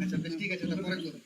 আচ্ছা বেশ ঠিক আছে, তারপরে চলো।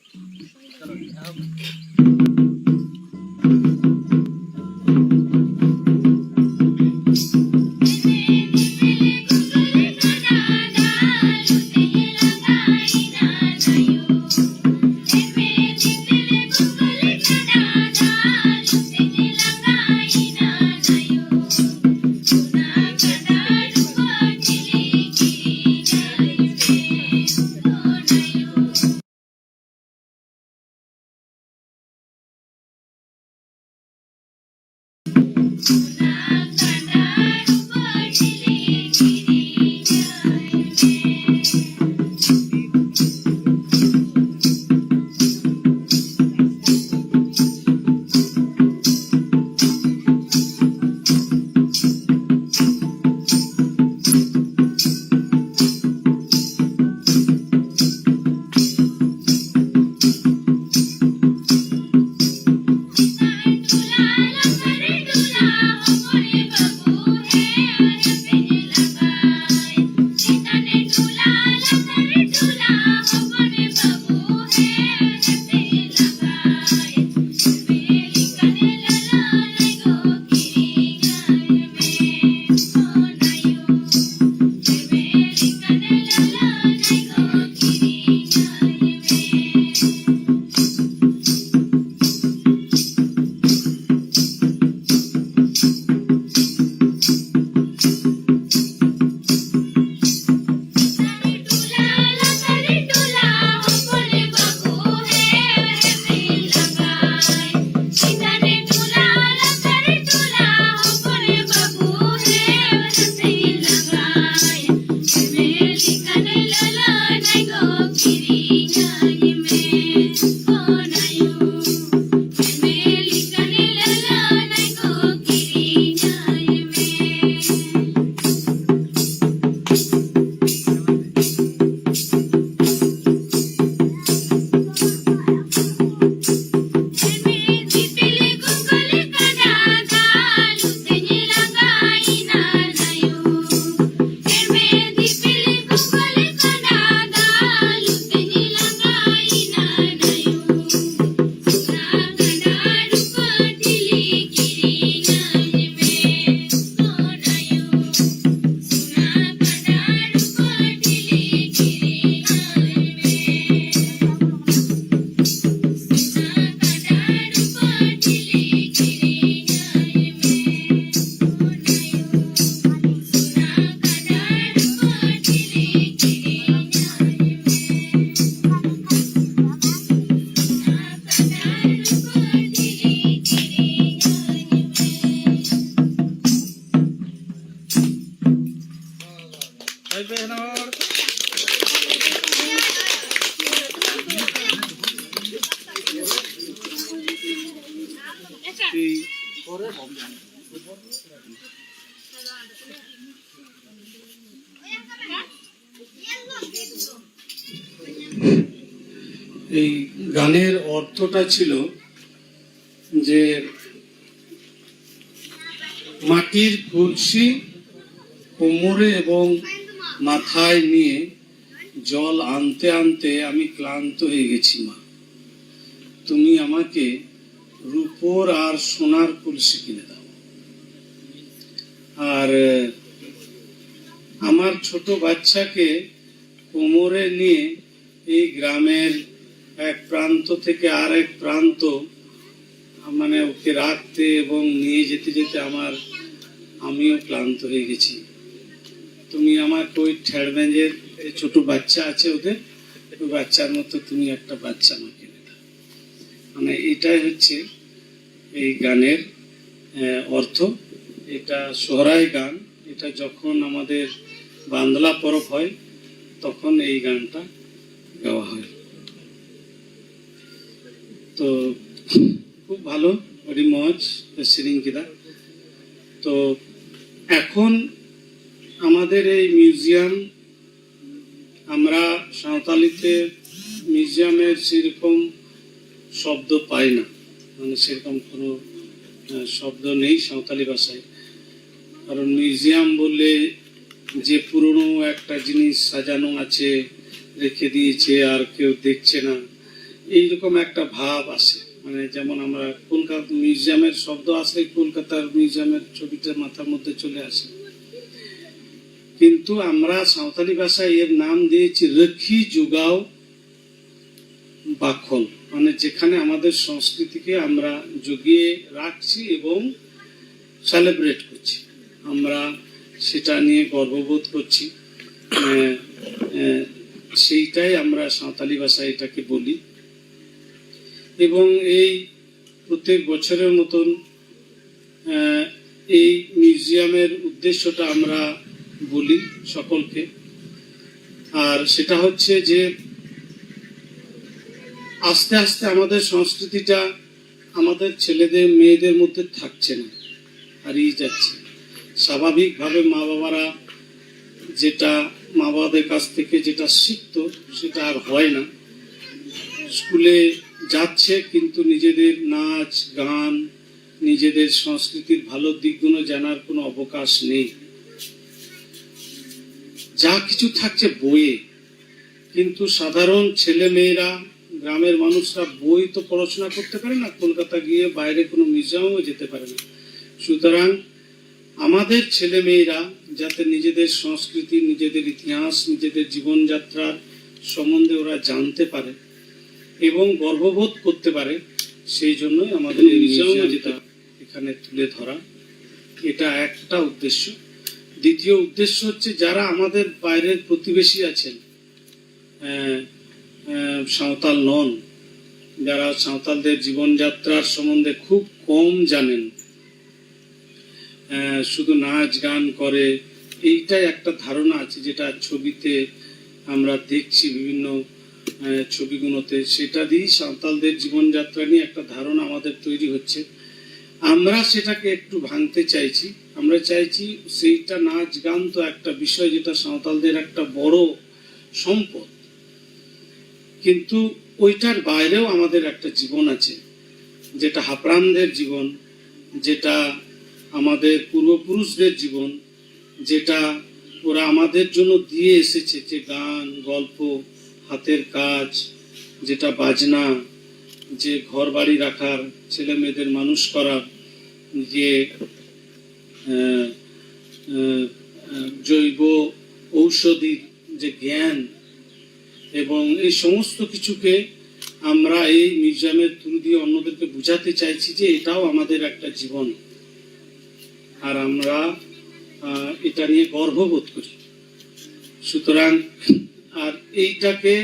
এই গানের অর্থটা ছিল যে মাটির কলসি কোমরে এবং মাথায় নিয়ে জল আনতে আনতে আমি ক্লান্ত হয়ে গেছি মা, তুমি আমাকে রূপোর আর সোনার কলসি কিনে দাও। আর আমার ছোট বাচ্চাকে কোমরে নিয়ে এই গ্রামের এক প্রান্ত থেকে আর এক প্রান্ত মানে ওকে রাখতে এবং নিয়ে যেতে যেতে আমিও ক্লান্ত হয়ে গেছি। তুমি আমাকে ওই ঠেড়বেঞ্জের ছোট বাচ্চা আছে ওদের, ওই বাচ্চার মতো তুমি একটা বাচ্চা আমাকে এনে দাও। মানে এটাই হচ্ছে এই গানের অর্থ। এটা সোহরাই গান, এটা যখন আমাদের বান্দলা পরব হয় তখন এই গানটা গাওয়া হয়। তো খুব ভালো, আᱹᱰᱤ ᱢᱚᱡᱽ ᱥᱮᱨᱮᱧ ᱠᱮᱫᱟ। তো এখন আমাদের এই মিউজিয়াম, আমরা সাঁওতালিতে মিউজিয়ামের সেরকম শব্দ পাই না, মানে সেরকম কোনো শব্দ নেই সাঁওতালি ভাষায়। কারণ মিউজিয়াম বললে যে পুরনো একটা জিনিস সাজানো আছে, রেখে দিয়েছে আর কেউ দেখছে না, এইরকম একটা ভাব আসে। মানে যেমন আমরা কলকাতা মিউজিয়ামের শব্দ আসলে কলকাতার মিউজিয়ামের ছবিটা মাথার মধ্যে চলে আসে। কিন্তু আমরা সাঁওতালি ভাষায় এর নাম দিয়েছি রক্ষি যুগাও বাখন, মানে যেখানে আমাদের সংস্কৃতিকে আমরা জুগিয়ে রাখছি এবং সেলিব্রেট করছি, আমরা সেটা নিয়ে গর্ববোধ করছি। সেইটাই আমরা সাঁওতালি ভাষায় এটাকে বলি। এবং এই প্রত্যেক বছরের মতন এই মিউজিয়ামের উদ্দেশ্যটা আমরা বলি সকলকে, আর সেটা হচ্ছে যে আস্তে আস্তে আমাদের সংস্কৃতিটা আমাদের ছেলেদের মেয়েদের মধ্যে থাকছে না, হারিয়ে যাচ্ছে। স্বাভাবিকভাবে মা বাবারা যেটা মা বাবাদের কাছ থেকে যেটা শিখতো সেটা আর হয় না। স্কুলে যাচ্ছে কিন্তু নিজেদের নাচ গান, নিজেদের সংস্কৃতির ভালো দিকগুলো জানার কোনো অবকাশ নেই। যা কিছু থাকছে বইয়ে, কিন্তু সাধারণ ছেলে মেয়েরা, গ্রামের মানুষরা বই তো পড়াশোনা করতে পারে না, কলকাতা গিয়ে বাইরে কোনো মিউজিয়ামেও যেতে পারে না। সুতরাং আমাদের ছেলে মেয়েরা যাতে নিজেদের সংস্কৃতি, নিজেদের ইতিহাস, নিজেদের জীবনযাত্রার সম্বন্ধে ওরা জানতে পারে এবং গর্ববোধ করতে পারে, সেই জন্যই আমাদের এই মিউজিয়াম যেটা এখানে তুলে ধরা, এটা একটা উদ্দেশ্য। দ্বিতীয় উদ্দেশ্য হচ্ছে যারা আমাদের বাইরের প্রতিবেশী আছেন, সাঁওতাল নন, যারা সাঁওতালদের জীবনযাত্রার সম্বন্ধে খুব কম জানেন, শুধু নাচ গান করে, এইটাই একটা ধারণা আছে যেটা ছবিতে আমরা দেখছি, বিভিন্ন ছবিগুলোতে সেটা দিয়েই সাঁওতালদের জীবনযাত্রা নিয়ে একটা ধারণা আমাদের তৈরি হচ্ছে। আমরা সেটাকে একটু ভাঙতে চাইছি। আমরা চাইছি সেইটা নাচ গান তো একটা বিষয় যেটা সাঁওতালদের একটা বড় সম্পদ, কিন্তু ওইটার বাইরেও আমাদের একটা জীবন আছে, যেটা হাপড়ামদের জীবন, যেটা আমাদের পূর্বপুরুষদের জীবন, যেটা ওরা আমাদের জন্য দিয়ে এসেছে, যে গান, গল্প, হাতের কাজ, যেটা বাজনা, যে ঘর বাড়ি রাখার, ছেলে মেয়েদের মানুষ করার, যে জৈব ঔষধির যে জ্ঞান, এবং এই সমস্ত কিছুকে আমরা এই মিউজিয়ামের থ্রু দিয়ে অন্যদেরকে বুঝাতে চাইছি যে এটাও আমাদের একটা জীবন, আর আমরা এটা নিয়ে গর্ববোধ করি। সুতরাং আর এটাকে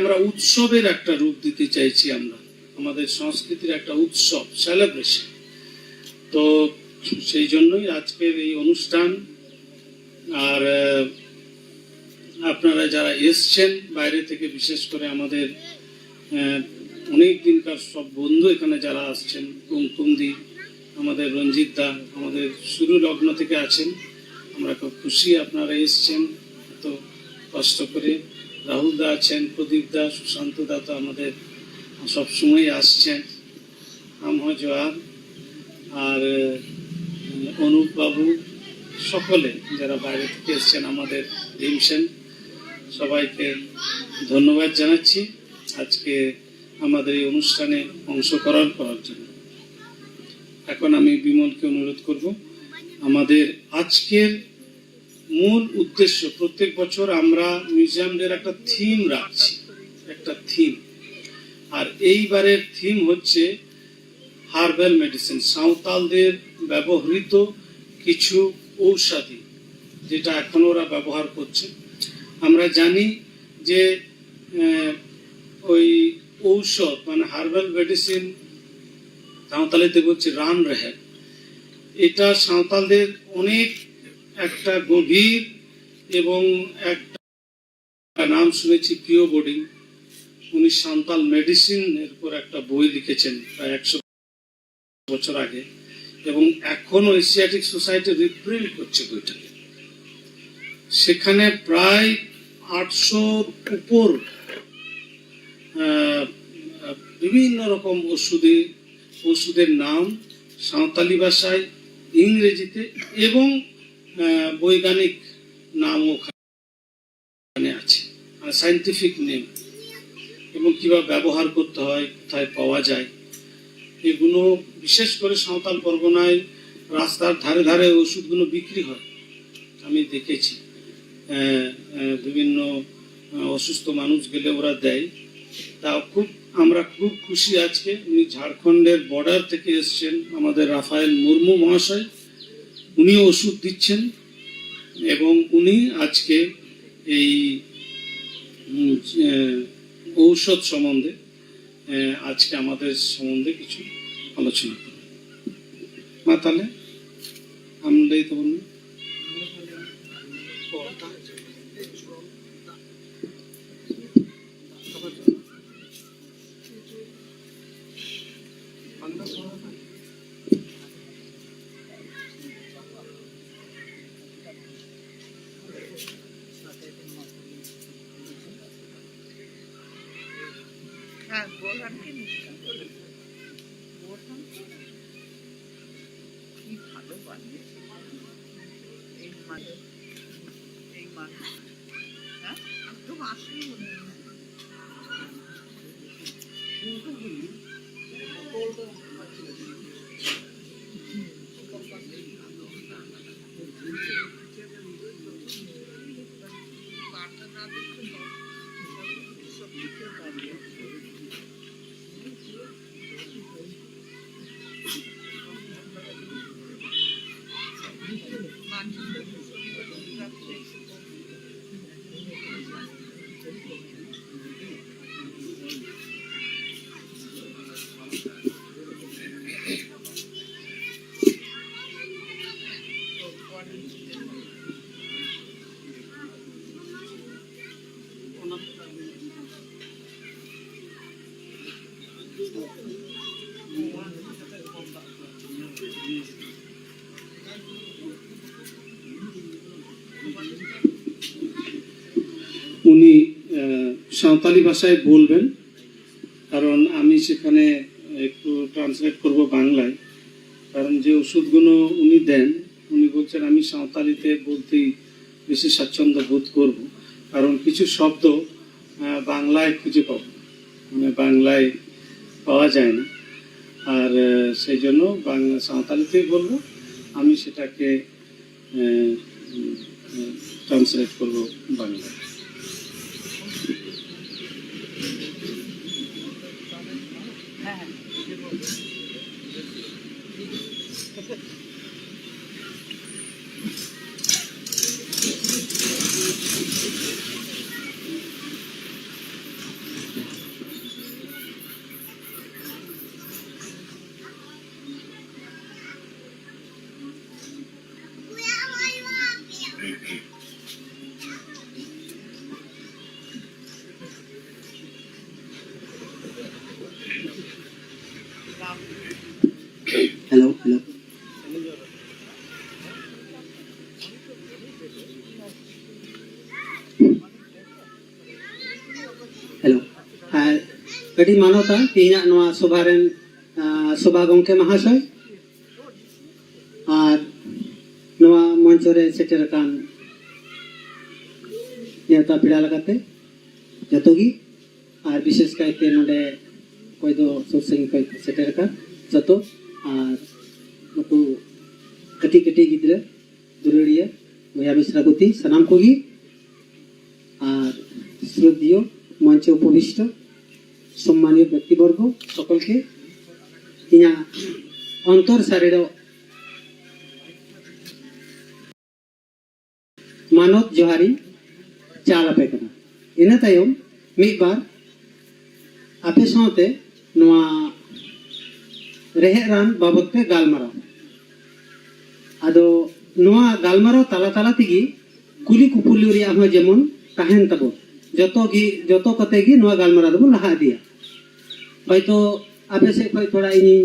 আমরা উৎসবের একটা রূপ দিতে চাইছি, আমরা আমাদের সংস্কৃতির একটা উৎসব, সেলিব্রেশন। তো সেই জন্যই আজকের এই অনুষ্ঠান। আর আপনারা যারা এসছেন বাইরে থেকে, বিশেষ করে আমাদের অনেক দিনকার সব বন্ধু এখানে যারা আসছেন, কুমকুমদি, আমাদের রঞ্জিত দা, আমাদের শুরু লগ্ন থেকে আছেন, আমরা খুব খুশি আপনারা এসছেন এত কষ্ট করে। রাহুল দা আছেন, প্রদীপ দা, সুশান্ত দা তো আমাদের সবসময় আসছেন, আমহজোয়ার, আর অনুপ বাবু, সকলে যারা বাইরে থেকে এসছেন, আমাদের ভীমসেন, সবাইকে ধন্যবাদ জানাচ্ছি আজকে আমাদের এই অনুষ্ঠানে অংশগ্রহণ করার জন্য। এখন আমি বিমলকে অনুরোধ করব, আমাদের আজকের মূল উদ্দেশ্য, প্রত্যেক বছর আমরা মিউজিয়ামদের একটা থিম রাখছি, একটা থিম, আর এইবারের থিম হচ্ছে হার্বাল মেডিসিন, সাঁওতালদের ব্যবহৃত কিছু ঔষধি যেটা এখন ওরা ব্যবহার করছে। আমরা জানি যে ওই ঔষধ মানে হার্বাল মেডিসিন সাঁওতালিতে বলছে রান রেহের, এটা সাঁওতালদের অনেক একটা গভীর এবং একটা নাম শুনেছি পিও বোর্ডিং, উনি সাঁওতাল মেডিসিন এর উপর একটা বই লিখেছেন প্রায় 100 বছর আগে, এবং এখনো এশিয়াটিক সোসাইটি রিপ্রিন্ট করছে বইটাকে। সেখানে প্রায় 800 উপর বিভিন্ন রকম ওষুধের নাম সাঁওতালি ভাষায়, ইংরেজিতে এবং বৈজ্ঞানিক নাম ওখানে আছে, সায়েন্টিফিক নেম, এবং কিভাবে ব্যবহার করতে হয়, কোথায় পাওয়া যায়। এগুলো বিশেষ করে সাঁওতাল পরগনায় রাস্তার ধারে ধারে ওষুধগুলো বিক্রি হয়, আমি দেখেছি। বিভিন্ন অসুস্থ মানুষ গেলে ওরা দেয়। তা আমরা খুব খুশি আজকে উনি ঝাড়খণ্ডের বর্ডার থেকে এসছেন, আমাদের রাফায়েল মুর্মু মহাশয়, উনিও ওষুধ দিচ্ছেন এবং উনি আজকে এই ঔষধ সম্বন্ধে আজকে আমাদের সম্বন্ধে কিছু আলোচনা করব। মা তাহলে আমরাই তো বলুন। উনি সাঁওতালি ভাষায় বলবেন, কারণ আমি সেখানে একটু ট্রান্সলেট করব বাংলায়। কারণ যে ওষুধগুলো উনি দেন, উনি বলছেন আমি সাঁওতালিতে বলতেই বেশি স্বাচ্ছন্দ্য বোধ করব, কারণ কিছু শব্দ বাংলায় খুঁজে পাব, মানে বাংলায় পাওয়া যায় না। আর সেই জন্য সাঁওতালিতেই বলবো, আমি সেটাকে ট্রান্সলেট করব বাংলায়। हेलो हेलो कटी मानवता तीना नवा सभारेन सभा गंके महाशय और नवा मंचरे सेटर कान नेता पिड़ा लगाते जतोगी और विशेष कायते नोडे कोई दो सुरसिंग कोई सेटर का जतो और नुकु कटी कटी गिद्रे दुरड़िया बया मिश्रागति सनाम कोगी और श्रद्धेय मंचे उपविष्ट सम्मानीय व्यक्तिवर्ग सकल के इना अंतर सारेर मानव जोहारी चाल आपे कना इना तायम मिद बार आपे साथे नवा रेहे रान बाबत पे गालमाराव आदो नवा गालमाराव ताला ताला तिगी कुली कुपुली रिया हो जेमन ताहेन तबो जतो कते गी नवा गालमाराव दबो लहा दिया हयतो आपे से कोई थोड़ा इनी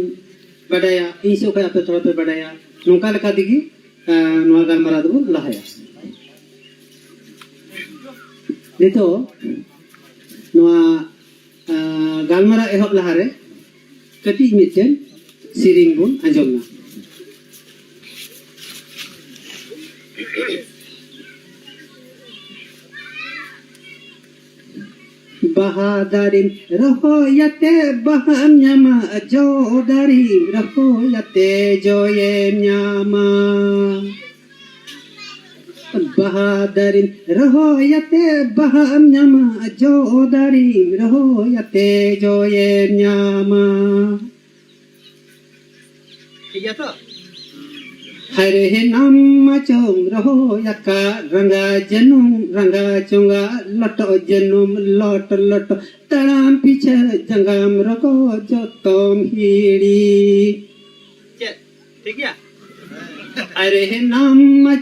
बड़ाया इन से पे थोड़ा पे बड़ाया नौका लेका दिगी नवा गालमारा दो लहाया नितो नवा गालमारा एहब लहारे कटी मिटेन सिरिंग बुन आंजमना Bahadarim rohoyate baham nyama jodarim rohoyate joyem nyama Bahadarim rohoyate baham nyama jodarim rohoyate joyem nyama ठीक है तो हरे नाम चौंग रहो यका रंगा जनुम रंगा चुंगा लटो जनुम लट लट तड़ाम पीछे जंगाम रको जो तुम हीड़ी ठीक है अरे नाम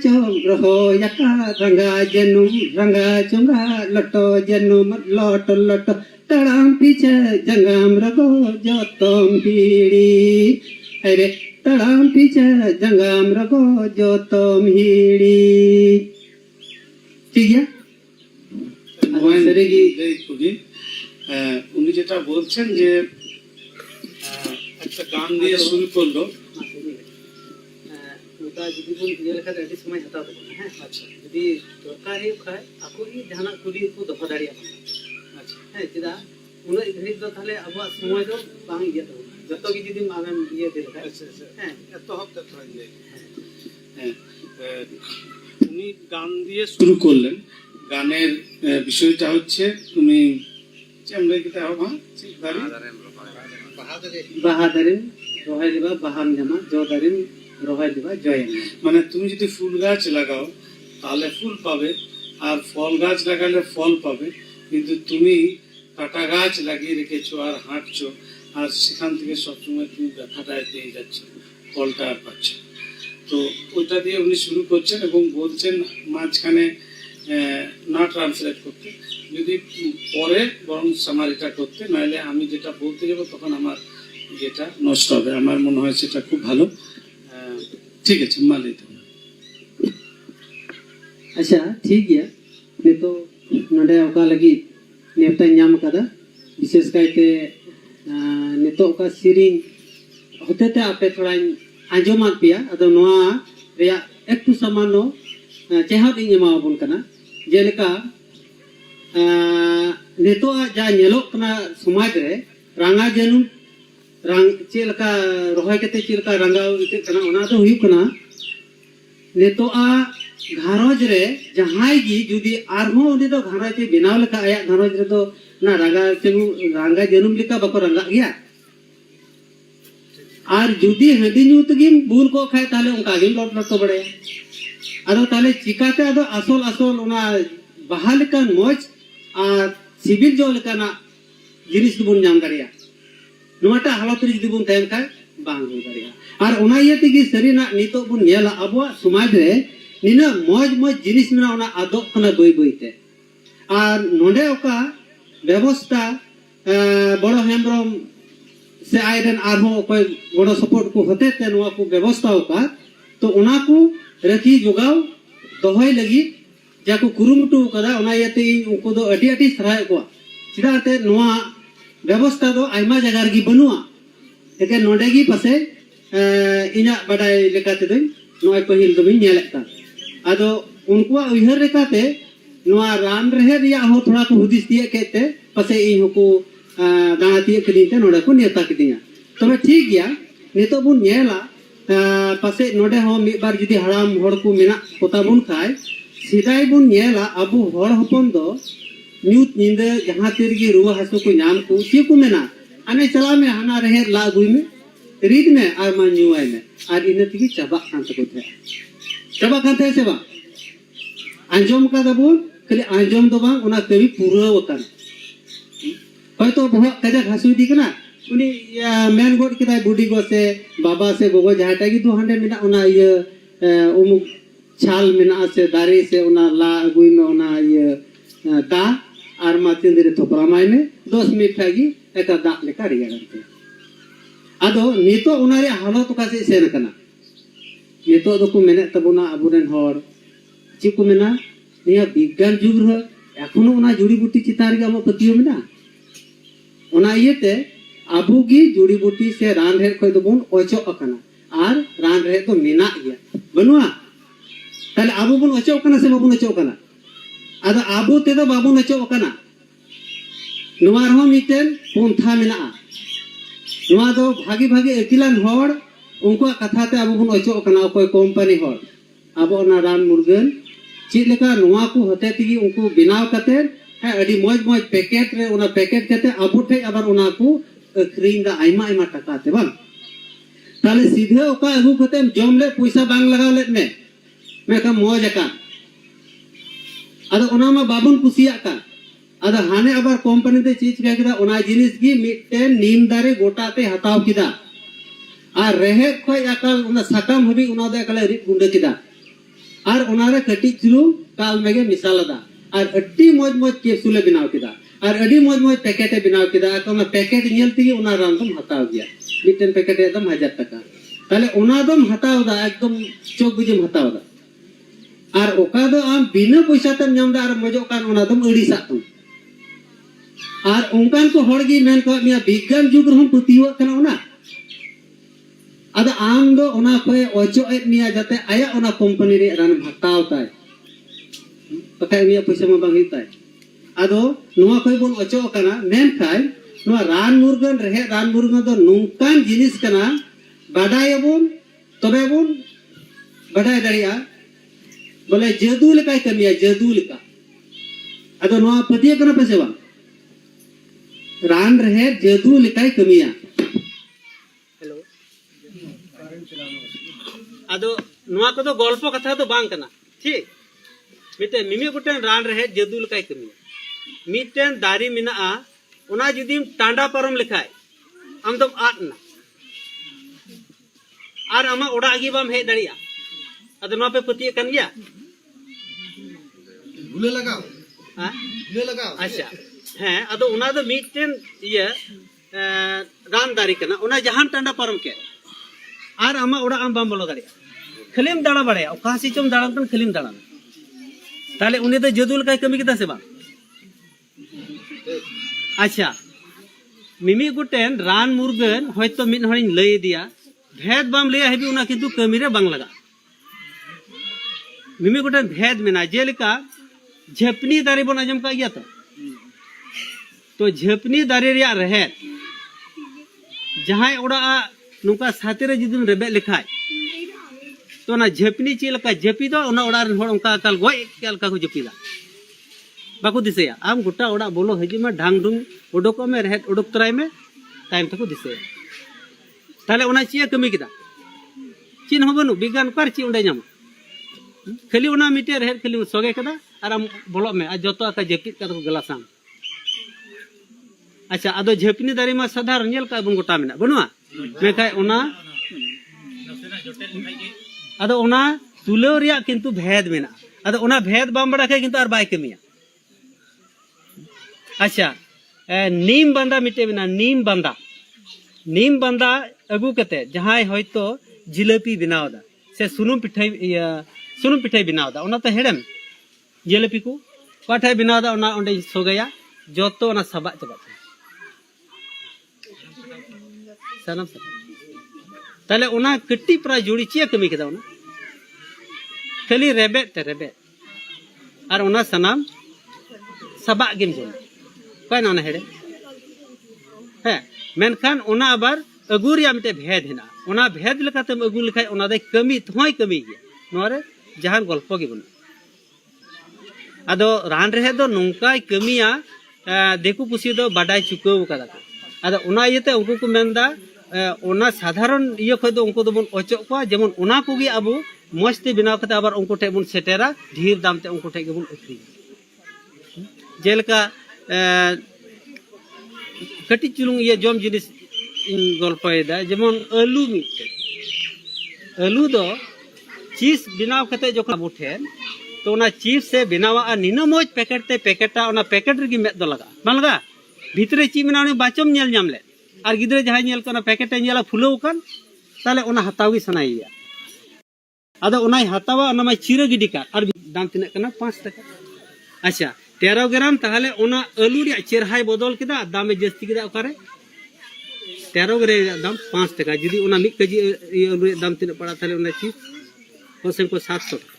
चौंग रहो यका रंगा जनुम रंगा चुंगा लटो जनुम लट लट तड़ाम पीछे जंगाम रको जो तुम हीड़ी अरे तड़ाम पीछे जंगाम रगो जो तुम हीड़ी ठीक है উনি যেটা বলছেন যে একটা গান দিয়ে শুরু করলো ওটা যদি বল দিয়ে লেখা আদি সময় হাতাও তো হ্যাঁ আচ্ছা যদি দরকার হে খায় আকো ই জানা কুলি কো দফা দাঁড়িয়া আচ্ছা হ্যাঁ যেটা উনি ঘড়ি তো তাহলে আবার সময় তো বাং ইয়ে তো যত কি যদি আমেন ইয়ে দিল হ্যাঁ এত হপ্তা থই যায় হ্যাঁ উনি গান দিয়ে শুরু করলেন গানের বিষয়টা হচ্ছে তুমি চেমরে কিতা হবে বাহাদারিন রহাই দিবা বাহাম জামা জদারিন রহাই দিবা জয় মানে তুমি যদি ফুল গাছ লাগাও তাহলে ফুল পাবে আর ফল গাছ লাগালে ফল পাবে কিন্তু তুমি কাটা গাছ লাগিয়ে রেখেছো আর হাঁটছো আর সেখান থেকে সবসময় তুমি ব্যথাটায় পেয়ে যাচ্ছ ফলটা আর পাচ্ছ তো ওইটা দিয়ে উনি শুরু করছেন এবং বলছেন মাঝখানে না ট্রান্সলেট করতে যদি পরে বরং সামারিটা করতে নাহলে আমি যেটা বলতে যাবো তখন আমার যেটা নষ্ট হবে আমার মনে হয় সেটা খুব ভালো ঠিক আছে মালিক अच्छा ठीक है नहीं तो नडे ओका लगी नेवता ᱧᱟᱢ kada विशेष कायते नितो का सिरिंग होते ते आपे थोड़ा आंजोमात पिया अदो नोआ रेया एकटू सामानो चेहाद इन एमाबन कना जेलेका नितो जा नेलोक कना समाज रे रांगा जनुम रांग चेलका रोहय कते चेलका रांगा इते कना ओना दो हुई कना नितो आ घारोज रे जहाई गी जुदी आरहो उनी दो घारोज ते बनाव लेका आया घारोज रे दो ना रांगा जनुम लिका बको रंगा गया और जुदी हदी न्यू तगिम बुल को खाए ताले उनका गिम लट लट बड़े अदो ताले चिकाते अदो असोल असोल उना बहाल का मोज और सिविल जो लेकाना जिनिस दुबुन नाम दरिया नोटा हालत रे जुदी बुन तहन का बांग हो दरिया और उना ये तगी सरीना नितो बुन नेला अबो समाज रे निना मोज मोज जिनिस मेना उना आदो कना बई बईते और नोडे ओका व्यवस्था बड़ो हेमरम से आयरन आरहो कोई बड़ो सपोर्ट को होते ते नोआ को व्यवस्था होका तो उना को रखी जोगाव दोहय लगी जाको कुरुमुटु कदा उना यते उनको दो अटी अटी सराय को चिदाते नोआ व्यवस्था दो आइमा जगह गी बनुआ एके नोडेगी पासे इना बडाय लेकाते दो नोय पहिल दो नेलेता आदो उनको उहर लेकाते नोआ रान रहे रिया हो थोड़ा को हुदिस दिए कहते पसे इन को दानाती कदीते नोडे को नेता कदिया तबे ठीक गया नितो बुन नेला पसे नोडे हो मी बार जुदी हराम होड़ को मेना पोता बुन खाय सिदाई बुन नेला अबु होड़ हपन दो न्यूत निंदे जहां तिरगी रुवा हसु को नाम को सी को मेना अने चला में हना रहे ला गुई में रीड में आर मा न्यूआई में आर इनती चबा खान को थे चबा खान थे सेवा आंजोम का दबुन खाली आंजोम दो बांग उना कवि पूरा होतन हयतो बहुत कजा घासु दी कना उनी मेन गोड किदा बुडी गो से बाबा से गोगो जहाटा की 200 मिना उना ये उमुक छाल मिना से दारी से उना ला गुई में उना ये दा आर मातिन दिरे थोपरा माय में 10 मिनट थागी एका दा लेका रिया गनते आदो नितो उनारे हालत का से सेन कना नितो दो को मेने तबुना अबुरेन हर ची को मेना निया विज्ञान जुग रह एखोनो उना जुड़ी बूटी चितार गे आमा पतियो मेना उना इयते आबुगी जुड़ी बूटी से रान रेड खय दो बोन ओचो अकना आर रान रेड तो मेना गया बनुआ ताले आबु बोन ओचो अकना से बाबुन ओचो अकना आदो आबु ते दो बाबुन ओचो अकना नुआ रहो मिटेन पोंथा मेना नुआ दो भागी भागी अकिलान हर उनको कथा ते आबु बोन ओचो अकना कोई कंपनी हर आबो ना रान मुर्गन चीज लेका नुआ को होते तिगी उनको बिनाव कते है अडी मौज मौज पैकेट रे उना पैकेट कते आबु ठे आबार उना को अखरीन दा आइमा आइमा टका ते बांग ताले सीधे ओका अगु कते जम ले पैसा बांग लगाव लेत में का मौज का आदो उना मा बाबुन कुसिया का आदो हाने आबार कंपनी ते चीज का किदा उना जिनिस गी मिटते नीम दारे गोटाते हताव किदा आर रहे खोय अकल उना साकाम हबी उना दे कले रि गुंडे किदा आर उनारे कटी चुलू काल मेगे मिसालदा आर अड्डी मौज मौज कैप्सूले बनाव किदा आर अड्डी मौज मौज पैकेटे बनाव किदा तो पैकेट नियलती उना रान तुम हताव गया मिटन पैकेट एकदम 1000 टका ताले उना दम हताव दा एकदम चोक बिजम हताव दा आर ओका दो आम बिना पैसा तम नाम दा आर मजो कान उना दम अड़ी सातम आर उनकान को हड़गी मेन को मिया विज्ञान जुग रहम पुतियो कना उना आदो आम दो उना कोई ओचो एट मिया जाते आया उना कंपनी रे रान हताव ताय पकाय मिया पैसा मा बांग हिताय आदो नुआ कोई बोन ओचो कना मेन खाय नुआ रान मुर्गन रहे रान मुर्गन दो नुकान जिनिस कना बाडाय बोन तबे बोन बाडाय दरिया बोले जदू लेकाय कमिया जदू लेका आदो नुआ पतिया कना पैसे बा रान रहे जदू लेकाय कमिया हेलो आदो नुआ को तो गल्प कथा तो बांग कना ठीक मिटे मिमी गुटेन रान रहे जदू लेकाय कमिया मिटेन दारी मिना उना जुदीम टांडा परम लिखाय आम दम आटना आर आमा ओडा गी बाम हे दड़िया अद नो पे पतिए कन गया भूले लगाओ हां भूले लगाओ अच्छा हैं अदो उना दो मिटेन ये रान दारी कना उना जहान टांडा परम के आर आमा ओडा आम बाम बोलो दड़िया खलीम दाड़ा बड़े ओका सी चम दाड़ा तन खलीम दाड़ा ताले उनी तो जदुल काय कमी किता से बा अच्छा मिमी गुटेन रान मुर्गन होयतो मिन हरिन लय दिया भेद बाम लय हेबी उना किंतु कमी रे बांग लगा मिमी गुटेन भेद मेना जेलिका झपनी दारी बन आजम का गया तो झपनी दारी रिया रहे जहां ओडा नुका साथे रे जिदुन रेबे लिखाय तो ना झपनी चेलका झपी दो उना ओडा रन होड़ उनका काल गोय केलका को झपीदा बाको दिसेया आम गोटा ओडा बोलो हजी में ढांग ढुंग उडोको में रहत उडोक तराय में टाइम तको दिसेया ताले उना चिया कमी किदा चिन हो बनु विज्ञान कर ची उंडे जाम खाली उना मिटे रहत खाली सोगे कदा आर आम बोलो में आ जतो का जेपित का को गलासाम अच्छा आदो झेपनी दारी मा साधारण नेल का बन गोटा मेना बनुआ मैं खाय उना आदो उना तुलो रिया किंतु भेद मेना आदो उना भेद बाम बड़ा के किंतु आर बाय कमिया अच्छा नीम बंदा मिटे बिना नीम बंदा अगु कते जहां होयतो जिलेपी बनावदा से सुनुम पिठाई बनावदा उना तो हेडम जिलेपी को पाठाई बनावदा उना ओंडे सोगया जतो उना सबा चबा सनम ताले उना कट्टी प्रा जुड़ी चिया कमी केदा उना खाली रेबे आर उना सनाम सबा गेम जोन काय ना हेडे है मेनखान उना आबार अगु रिया मिटे भेद हेना उना भेद लेकाते अगु लेखाय उना दे कमी थोय कमी गया नोरे जहान गल्प गे बन आदो रान रहे दो नोंकाय कमिया देखु पुसी दो बाडाय चुकाव कदा आदो उना इयते उनको को मेनदा उना साधारण इय खय दो उनको दो बन ओचो को जेमन उना कोगी अबु मस्ते बिनाव कते आबार उनको ठे बन सेटेरा धीर दाम ते उनको ठे गे बन अखरी जेलका कटी चुलुंग ये जम जिनिस गल्पयदा जेमन आलू मिटे आलू दो चीज बिनाव कते जखन आबु ठेन तो उना चीज से बिनावा निना मोज पैकेट ते पैकेटा उना पैकेट रे गी मेद दो लगा बां लगा भीतरे ची मेना उनी बाचम नेल जाम ले আর গিদ্রে যাহাই নেল কানা প্যাকেটে নেলা ফুলেও কান তাহলে ওনা হাতাও গে সানাইয়া আদো ওনাই হাতাওয়া ওনা মাই চিরা গিডি কার আর দাম তিনা কানা 5 টাকা আচ্ছা 13 গ্রাম তাহলে ওনা আলু রে চেরহাই বদল কিদা দামে জাস্তি কিদা ওকারে 13 গ্রাম দাম 5 টাকা যদি ওনা 1 কেজি আলু রে দাম তিনা পড়া তাহলে ওনা চিজ কোসেন को 700 টাকা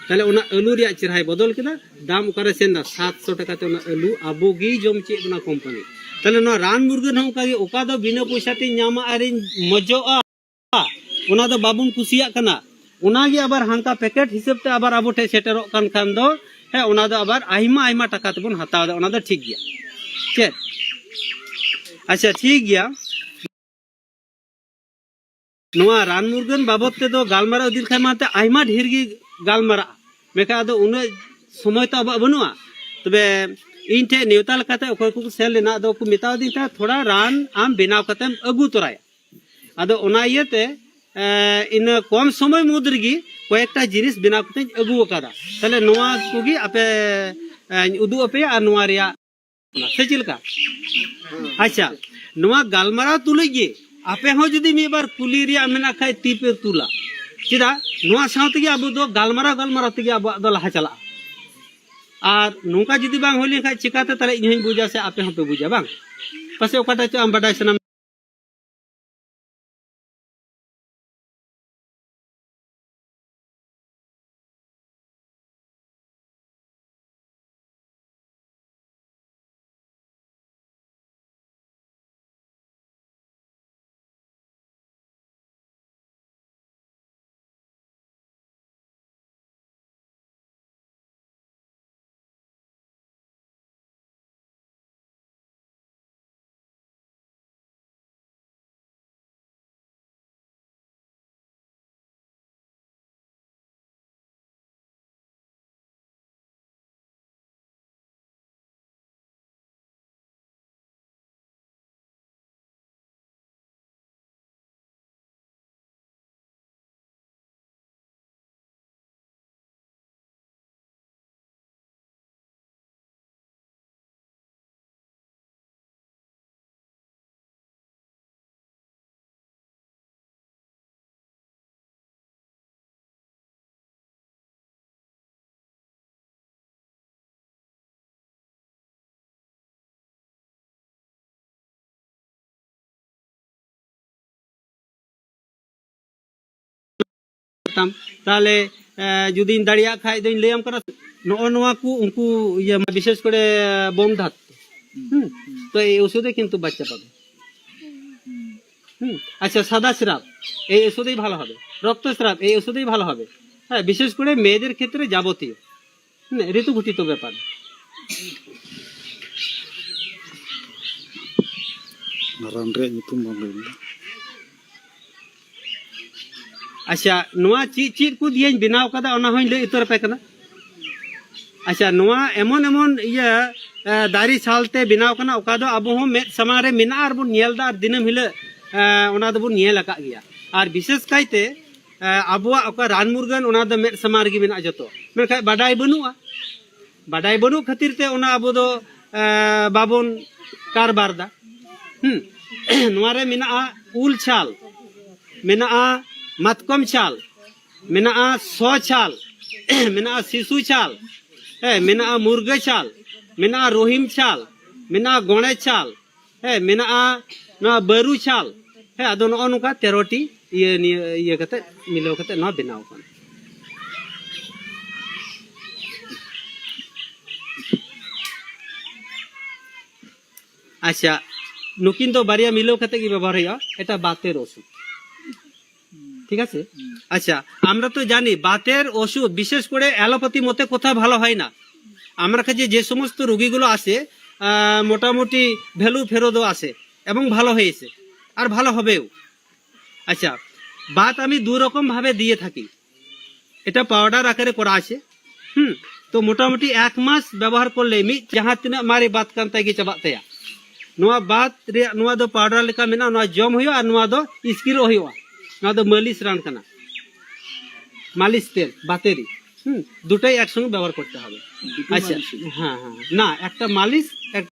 তাহলে ওনা আলু রে চেরহাই বদল কিদা দাম ওকারে সেন 700 টাকা তে ওনা আলু আবুগি জম চে ওনা কোম্পানি তাহলে নো রান মুরগন হম কাগে ওকা দো বিনা পয়সাতে ᱧᱟᱢᱟ আরিন মজোआ ওনা দো বাবুন কুসিয়া কানা ওনাগে আবার হানকা প্যাকেট হিসাবতে আবার আবো ঠে সেটেরো কান খান দো হ্যাঁ ওনা দো আবার আইমা আইমা টাকা তেবন হাতাও দা ওনা দো ঠিক গিয়া চেক আচ্ছা ঠিক গিয়া নোয়া রান মুরগন বাবদ তে দো গালমারা দিল খাই মাতে আইমা ঢের গি গালমারা মেকা দো উনে সময় তো আবা বনুয়া তবে इन ठे नेवता लकाते ओखर को सेल लेना दो को मिताव दी था थोड़ा रान आम बिनाव कते अगु तोराया आदो ओना इयते इन कम समय मुद्रगी कयेकटा जिनिस बिनाव कते अगु कादा तले नोआ कोगी आपे उदु आपे आ नोआ रिया से चिलका अच्छा नोआ गालमारा तुलगे आपे हो जदी मी बार कुली रिया मेना खाय तीपे तुला चिदा नोआ साउते गे अबो दो गालमारा तेगे अबो दो लहा चला और नौका जुदी बांग होली खाय चिकाते ताले इन हई बुझा से आपे हपे बुझा बांग पासे ओकाटा चो आम बाडाय सनम ताले जुदी दाड़िया खाय दोइन लेम करा नो नोआ को उनको ये विशेष करे बोम धात तो এই ওষুধে কিন্তু বাচ্চা পাবে আচ্ছা সাদা স্রাব এই ওষুধেই ভালো হবে রক্তস্রাব এই ওষুধেই ভালো হবে হ্যাঁ বিশেষ করে মেয়েদের ক্ষেত্রে যাবতীয় ঋতুঘটিত ব্যাপার রান রে নিতুম বন্ধ अच्छा नोआ चीज को दिए बिनाव कदा ओना होई ले उतर पे कना अच्छा नोआ एमन एमन ये दारी सालते बिनाव कना ओका दो अब हो मे समारे मिना आर बु नेलदा दिनम हिले ओना दो बु नेल लका गया और विशेष काइते अबुआ ओका रान मुरगन ओना दो मे समार गी बिना जतो मेखा बाडाई बनु खातिर ते ओना अबो दो बाबन कारबार दा नोआ रे मिना उल छाल मिना मतकम छाल मिना सौ छाल मिना शिशु छाल मिना मुर्गा छाल मिना रोहिम छाल मिना गोणे छाल मिना ना बरू छाल है अदो नो नुका 13टी ये कते मिलो कते ना बनाव कन अच्छा नुकिन तो बारिया मिलो कते की व्यवहार है এটা বাতের ওষুধ ঠিক আছে আচ্ছা আমরা তো জানি বাতের ওষুধ বিশেষ করে অ্যালোপ্যাথি মতে কোথাও ভালো হয় না আমার কাছে যে সমস্ত রোগীগুলো আসে মোটামুটি ভ্যালু ফেরতও আসে এবং ভালো হয়েছে আর ভালো হবেও আচ্ছা বাত আমি দুই রকম ভাবে দিয়ে থাকি এটা পাউডার আকারে করা আছে তো মোটামুটি 1 মাস ব্যবহার করলে মি যাহা তিনা মারি বাত কান্তা গি চাবাতে নোয়া বাত রে নোয়া দো পাউডার লেকা মেনা নোয়া জম হইও আর নোয়া দো স্কিরো হইও ना तो मालिश रान करना मालिश तेल बातेरी दुटाई एक संगे व्यवहार करते हैं अच्छा हाँ हाँ ना एक मालिश एक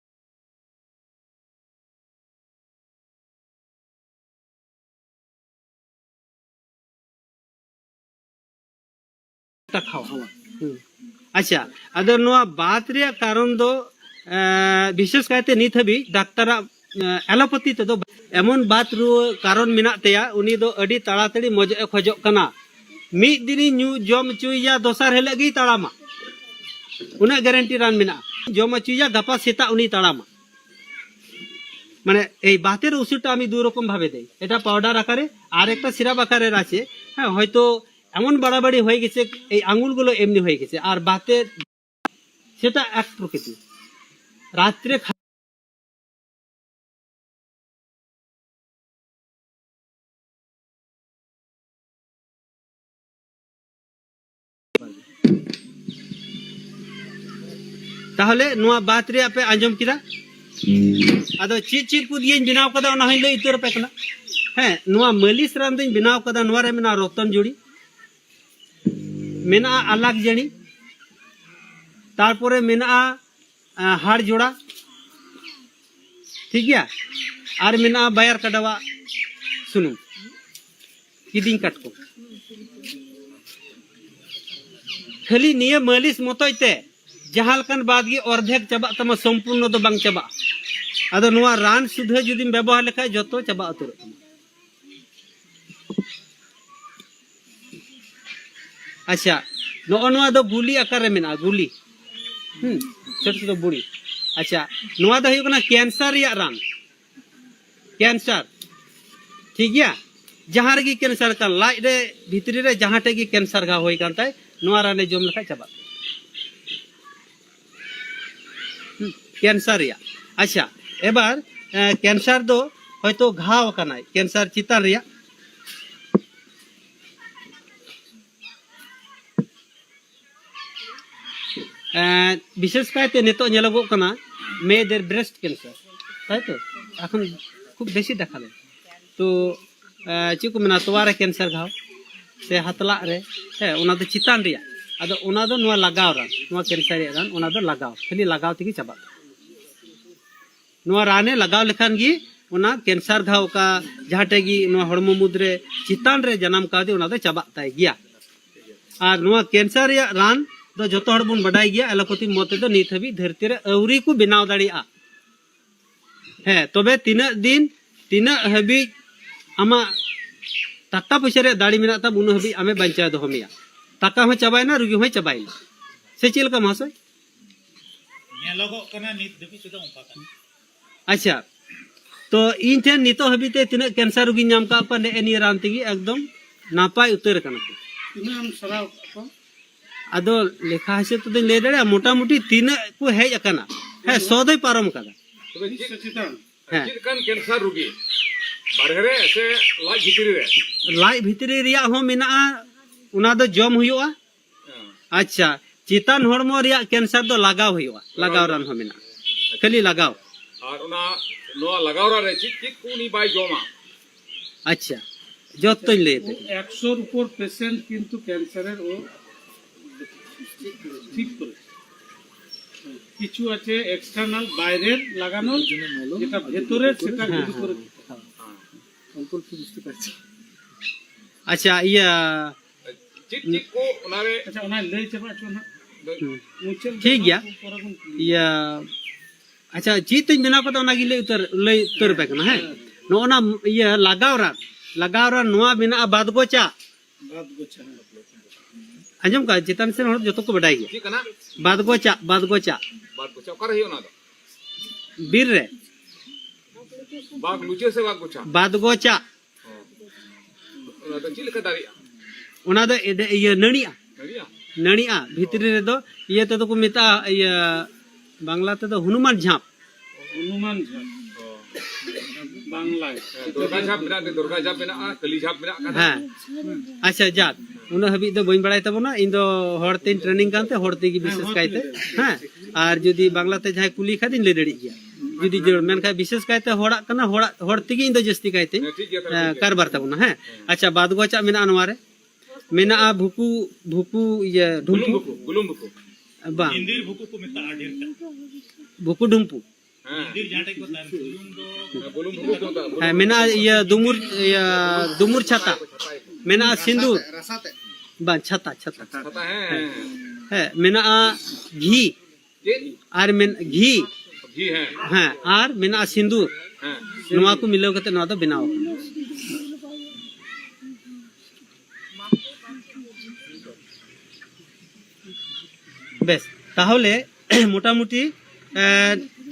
टा खावा अच्छा अदो नोआ बात रे कारण दो विशेष कायते नित हबी डाक्टर एलोपैथी ते दो एमन बात रू कारण मेना तेया उनी दो अडी ताड़ाताड़ी मजे खोजो कना मिद दिनी न्यू जम चुइया दोसर हेले गी ताड़ामा उना गारंटी रान मेना जम चुइया गापा सेता उनी ताड़ामा মানে এই বাতের ওষুধটা আমি দুই রকম ভাবে দেই এটা পাউডার আকারে আর একটা সিরাপ আকারে আছে হ্যাঁ হয়তো এমন বাড়াবাড়ি হয়ে গেছে এই আঙ্গুলগুলো এমনি হয়ে গেছে আর বাতের সেটা এক প্রকৃতি রাত্রে তাহলে নোয়া বাত রে আপে আঞ্জম কিরা আদো চিট চিট কু দিয়ে বিনাও কদা ওনা হইলে ইতর পেকনা হ্যাঁ নোয়া মালিশ রান দিন বিনাও কদা নোয়া রে মেনা রতন জুড়ি মেনা আলাগ জানি তারপরে মেনা হাড় জোড়া ঠিক গিয়া আর মেনা বায়ার কাডাওয়া শুনুন কিদিন কাটকো খালি নিয়ে মালিশ মতইতে जहां बाद गे अर्धेक चाबा तमा संपूर्ण दो बांग चाबा आदो नोआ रान सुधे जुदी व्यवहार लेखा जतो चाबा उतर अच्छा नो नोआ दो गुली आकार रे मेना गुली छोट छोट बुड़ी अच्छा नोआ दो हुई कैंसर या रान कैंसर ठीक गया जहां रे कैंसर का लाइट रे भीतरी रे जहां टे कैंसर घा होई कांताय नोआ राने जम लेखा चाबा कैंसर या अच्छा एबार कैंसर दो हयतो घाव कनाय कैंसर चितान रिया विशेष कायते नितो नेलगो कना मेয়েদের ब्रेस्ट कैंसर ताई तो এখন খুব বেশি দেখা যায় তো ᱪᱮᱫ ᱠᱚ ᱢᱮᱱᱟ ᱛᱚᱣᱟ ᱨᱮ कैंसर घाव से हतला रे है ओना दो चितान रिया आदो ओना दो नोआ लगाव रान नोआ कैंसर रिया रान ओना दो लगाव खाली लगाव तिगी चाबा नोआ राने लगाव लेखान गी ओना कैंसर घाव का जहाटे गी नोआ हड़मो मुद्रे चितान रे जन्म का दे ओना दो चाबा ताई गिया और नोआ कैंसर या रान दो जतो हड़ बन बडाई गिया एलोपैथी मते दो नित हबी धरती रे अवरी को बनाव दाड़िया है तबे तीना दिन तीना हबी आमा टाका पैसा रे दाड़ी मेना तब उन हबी आमे बंचा दो हमिया टाका हो चाबायना रुगी हो चाबायना से चेलका मासय नेलगो कना नित दबी चदा उनका अच्छा तो इन ठेन नितो हबीते तीना कैंसर रुगी नाम का अपन एनी रान तिगी एकदम नापाय उतर कना तीना सराव आदो लेखा हिसाब तो दिन ले दड़े मोटा मोटी तीना को हेज अकना है 100 दई पारम कदा तबे चितान है चिकन कैंसर रुगी बारहरे से लाज भितरी रे लाई भितरी रिया हो मेना उना दो जम हुआ अच्छा चितान हड़मो रिया कैंसर दो लगाव हुआ लगाव रान हो मेना खाली लगाव और उना नोआ लगावरा रे चिक चिक कोनी बाय जोमा अच्छा যতই লেতে 100 এর উপর পেশেন্ট কিন্তু ক্যান্সারের ও ঠিক করে কিছু আছে এক্সটার্নাল বাইরের লাগানোর যেটা ভেতরে সেটা গুলি করে অল্প অল্প বুঝতে পারছি अच्छा ইয়া चिक चिक को उनारे আচ্ছা ওনা লই চাপা চোনা ठीक गया ইয়া अच्छा जीत बिना को ना गिले उतर बेकना है नोना ये लगावरा नोआ बिना बाद गोचा अंजम का जितन से हर जतो को बडाई गया ठीक है ना बाद गोचा कर ही ना दो बीर रे बाग लुचे से बाग गोचा बाद गोचा उना तो चिल का दारिया उना दो ये नणिया नरिया नणिया भीतरी रे दो ये तो को मिता ये बांग्ला ते तो हनुमान झाप বাংলায় दुर्गा झाप बिना कली झाप बिना हाँ अच्छा जात उन हबी दो बइन बड़ाई तबना इन दो हड़ते ट्रेनिंग कानते हड़ते की विशेष कायते हां और जदी बांग्लाते जाय कुली खादिन ले दड़ी गया जदी जड़ मेन का विशेष कायते हड़ा कना हड़ते की इन दो जस्ती कायते कारबार तबना है अच्छा बाद गोचा मेना अनवारे मेना भुकु भुकु ये ढुम्पु गुलुम भुकु बा इंदिर भुकु को मिता ढेर भुकु ढुम्पु इंदिर जाटे को तान गुलुम भुकु को है मेना ये दुमुर छाता मेना सिंदूर रसाते bang chata chata पता है है मेना घी ये और मेन घी घी है हाँ और मेना सिंदूर हाँ नवा को मिलाव करते नवा दो बनाओ बेस ताहले मोटामुटी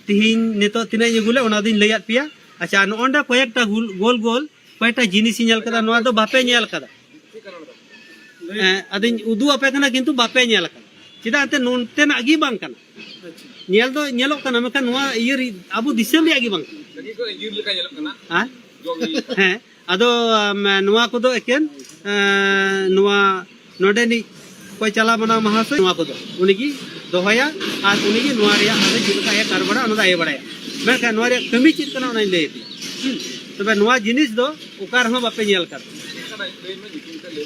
तिहिन नितो तिना यगुले ओना दिन लैयात पिया अच्छा नोंडा कयेकटा गोल गोल कयेकटा जिनिस नेल कदा नवा दो बापे नेल कदा अदिन उदु आपे कना किंतु बापे नेल कदा चिदा ते नोनते ना गी बांग कना नेल दो नेलो कना मेखान नवा इयर अबु दिसम रे गी बांग लगी को इंजीर लेका nyelok kena हां jogi हाँ अदो नवा को दो एकेन नवा नोडे नि कोई चला बना महाशय नवा को दो उनकी दोहया और उनकी नवा रिया आदे जिलका या कारबड़ा अनदा आय बड़ाया मैं का नवा रिया कमी चित कना उनाई ले तबे नवा जिनिस दो उकार हम बापे नेल कर kana train में जिकिन का ले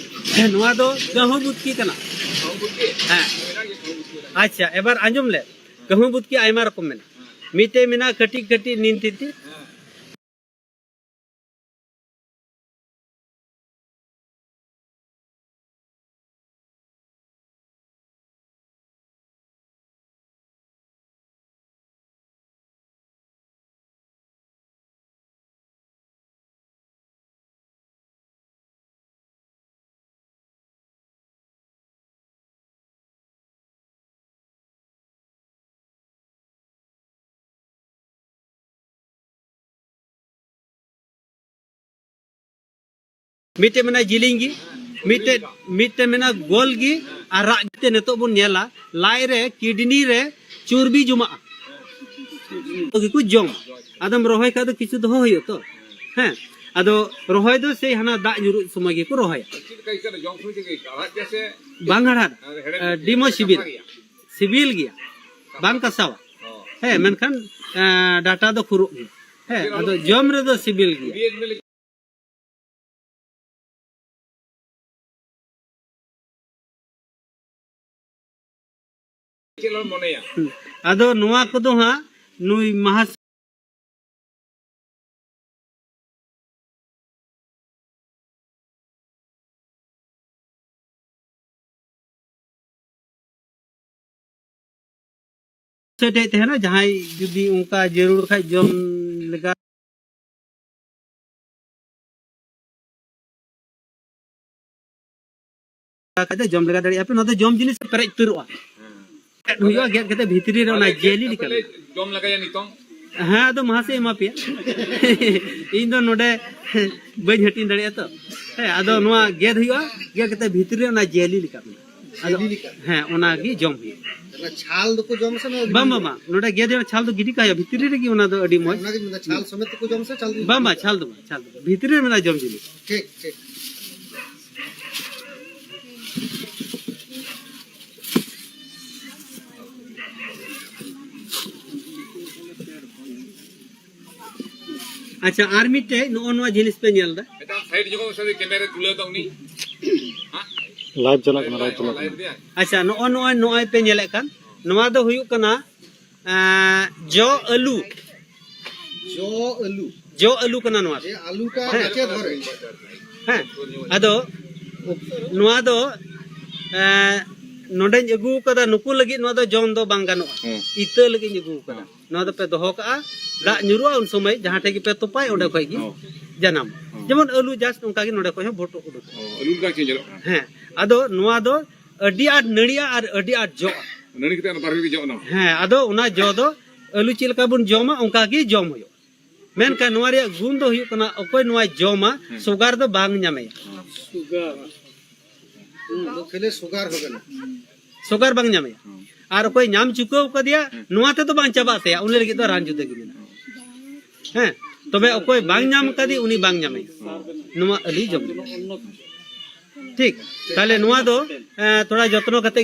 नवा दो गहू बुत की कना खाऊ बुके हाँ मेरा ये खाऊ बुके अच्छा एबार आंजम ले गहू बुत की आयमा रकम मेना मीते मेना कटी कटी नीन तिती मीटे मेना जिलिंगी मीटे मेना गोलगी और रागते नेतो बुन नेला लाई रे किडनी रे चुरबी जुमा तो कि कुछ जोम आदम रोहय का तो किछु दो होयो तो हैं आदो रोहय दो से हना दा जुरु समय के को रोहय चित कई कर जॉब सुन के आवाज जैसे बांगड़ा डिमो सिबिल गया बांग कसावा है मेनखान डाटा दो खुरु है आदो जोम रे दो सिबिल गया बीएड में चलो मोनेया आदो नुआ को दो हां नुई महा सेटे थे ना जहां जुदी उनका जरूर खाई जम लगा कते जम लगा दड़ी आपे न तो जम जिनिस पेरेज तुरुआ हुआ गेट कते भीतरी रे ना जेली निकल जॉम लगाया नितों हाँ तो महा से एमा पे इन दो नोडे बज हटिन दड़िया तो है आदो नोआ गेद हुआ गेद कते भीतरी रे ना जेली निकल आदो हां ओना गी जम हुई ना छाल दो को जम से ना बम बम नोडे गेद रे छाल तो गिडी का भीतरी रे गी ओना दो अडी मोज ना कि ना छाल समेत को जम से चल बम छाल दो भीतरी रे ना जम जिली ठीक ठीक अच्छा आर्मी टे नो नो जिनिस पे नेल दा एटा साइड जगह से कैमरा तुले तो उनी हां लाइव चला कना लाइव दिया अच्छा नो पे नेले कान नवा दो हुयु कना जो आलू कना नवा ये आलू का नीचे धरे हैं अदो नवा दो नोडे अगु कदा नुकु लगी नवा दो जोन दो बांग गानो इते लगी अगु कदा नवा दो पे दोहो का दा nyuruwa उन समय जहां ठेकी पे तोपाय ओडे खय गी जनाम जेमन आलू जास्ट उनका गी नोडे खय भोटो उडु आलू का चेंजलो हैं अदो नवा दो अडी आट नड़िया और अडी आट जो नणी कते बारह की जो ना हैं अदो उना जो दो आलू चिलका बुन जोमा उनका गी जोम होयो मेन का नवा रे गुण दो हुयो कना ओकोय नवा जोमा सुगार दो बांग ᱧᱟᱢᱮ तो खेले सुगार हो गना सुगार बांग ᱧᱟᱢᱮ और कोई नाम चुकाव कदिया नवा ते तो बांग चाबाते उनी लगी तो रान जुदे गी मेना हैं तबे ओकोय बांग नाम कदी उनी बांग ᱧᱟᱢᱮ नवा अली जम ठीक ताले नवा दो थोड़ा जत्नो कते